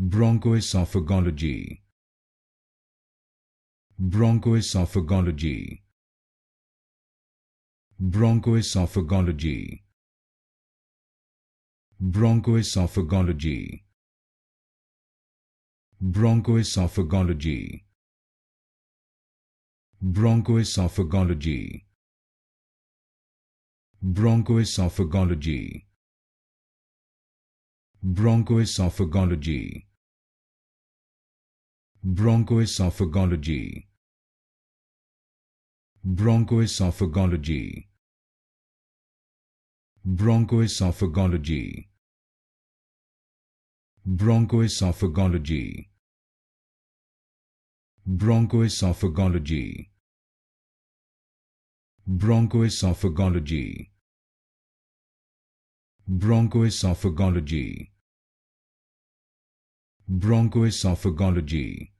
Bronchoesophagology. Bronchoesophagology. Bronchoesophagology. Bronchoesophagology. Bronchoesophagology. Bronchoesophagology. Bronchoesophagology. Bronchoesophagology. Bronchoesophagology. Bronchoesophagology. Bronchoesophagology. Bronchoesophagology. Bronchoesophagology. Bronchoesophagology. Bronchoesophagology. Bronchoesophagology.